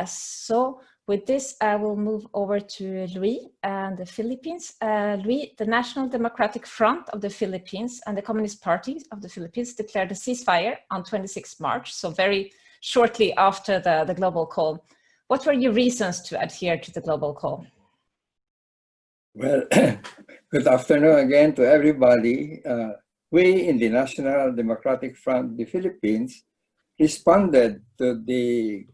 So with this, I will move over to Louie and the Philippines. Louie, the National Democratic Front of the Philippines and the Communist Party of the Philippines declared a ceasefire on 26 March, so very shortly after the global call. What were your reasons to adhere to the global call? Well, good afternoon again to everybody. We in the National Democratic Front of the Philippines responded to the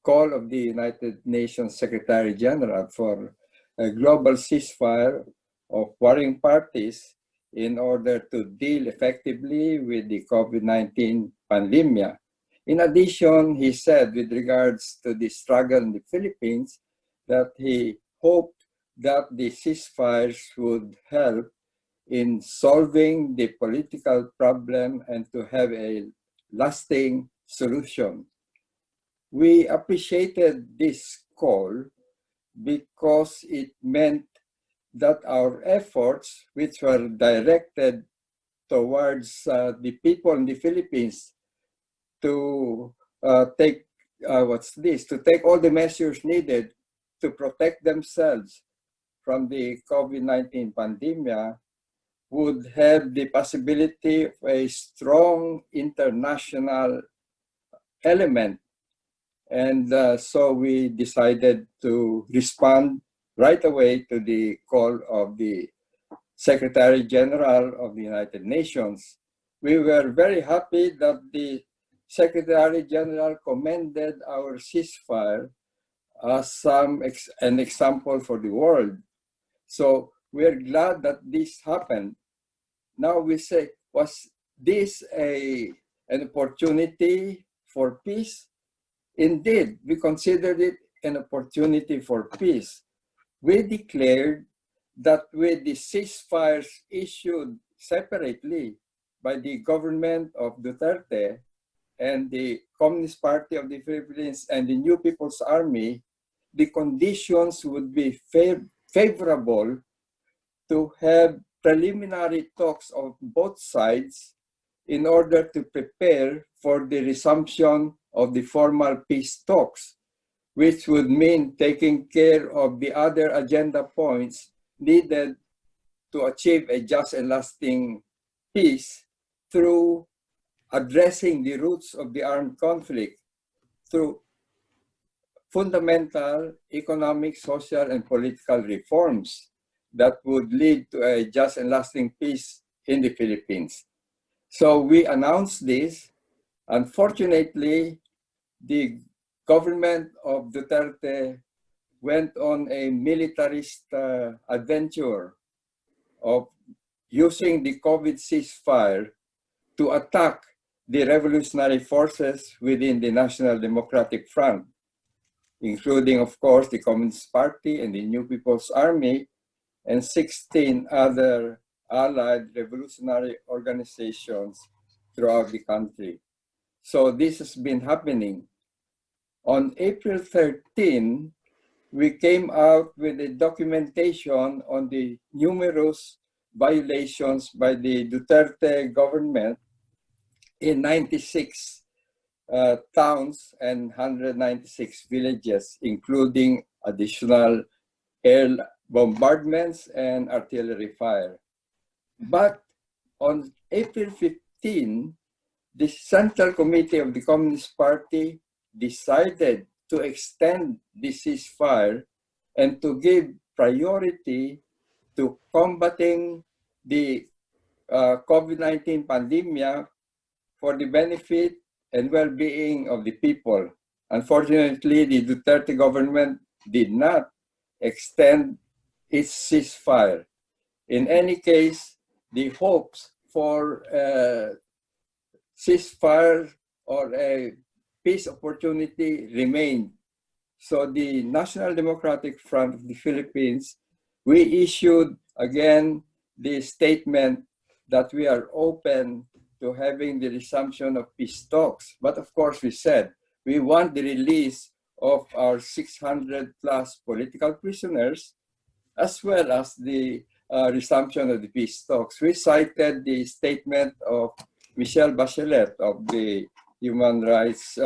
call of the United Nations Secretary General for a global ceasefire of warring parties in order to deal effectively with the COVID-19 pandemic. In addition, he said with regards to the struggle in the Philippines that he hoped that the ceasefires would help in solving the political problem and to have a lasting solution. We appreciated this call because it meant that our efforts, which were directed towards the people in the Philippines to take all the measures needed to protect themselves from the COVID-19 pandemic, would have the possibility of a strong international element. And so we decided to respond right away to the call of the Secretary General of the United Nations. We were very happy that the Secretary General commended our ceasefire as an example for the world. So we're glad that this happened. Now we say, was this an opportunity for peace? Indeed, we considered it an opportunity for peace. We declared that with the ceasefires issued separately by the government of Duterte and the Communist Party of the Philippines and the New People's Army, the conditions would be favorable to have preliminary talks of both sides in order to prepare for the resumption of the formal peace talks, which would mean taking care of the other agenda points needed to achieve a just and lasting peace through addressing the roots of the armed conflict through fundamental economic, social, and political reforms that would lead to a just and lasting peace in the Philippines. So we announced this. Unfortunately, the government of Duterte went on a militarist adventure of using the COVID ceasefire to attack the revolutionary forces within the National Democratic Front, including, of course, the Communist Party and the New People's Army, and 16 other allied revolutionary organizations throughout the country. So this has been happening. On April 13, we came out with a documentation on the numerous violations by the Duterte government in 96 towns and 196 villages, including additional air bombardments and artillery fire. But on April 15, the Central Committee of the Communist Party decided to extend the ceasefire and to give priority to combating the COVID-19 pandemic for the benefit and well-being of the people. Unfortunately, the Duterte government did not extend its ceasefire. In any case, the hopes for ceasefire or a peace opportunity remained. So the National Democratic Front of the Philippines, we issued again the statement that we are open to having the resumption of peace talks. But of course, we said we want the release of our 600 plus political prisoners, as well as the resumption of the peace talks. We cited the statement of Michelle Bachelet of the Human Rights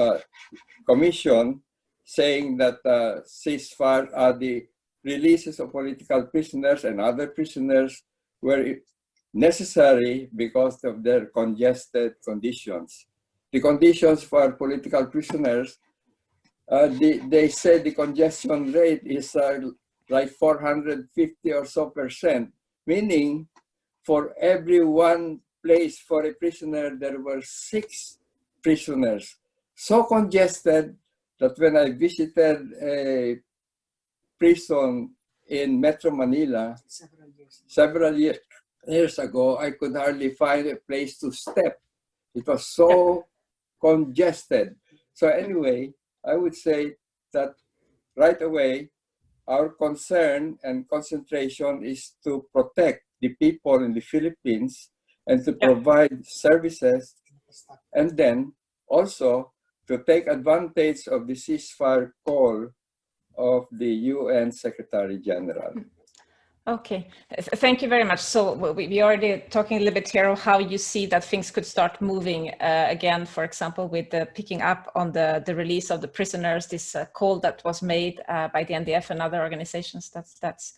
Commission saying that ceasefire, the releases of political prisoners and other prisoners were necessary because of their congested conditions. The conditions for political prisoners, they say the congestion rate is like 450 or so %, meaning for every one place for a prisoner, there were 6 prisoners. So congested that when I visited a prison in Metro Manila several years ago, I could hardly find a place to step. It was so congested. So anyway, I would say that right away, our concern and concentration is to protect the people in the Philippines and to provide services, and then also to take advantage of the ceasefire call of the UN Secretary General. Okay, thank you very much. So we already talking a little bit here of how you see that things could start moving again, for example, with the picking up on the release of the prisoners, this call that was made by the NDF and other organizations. That's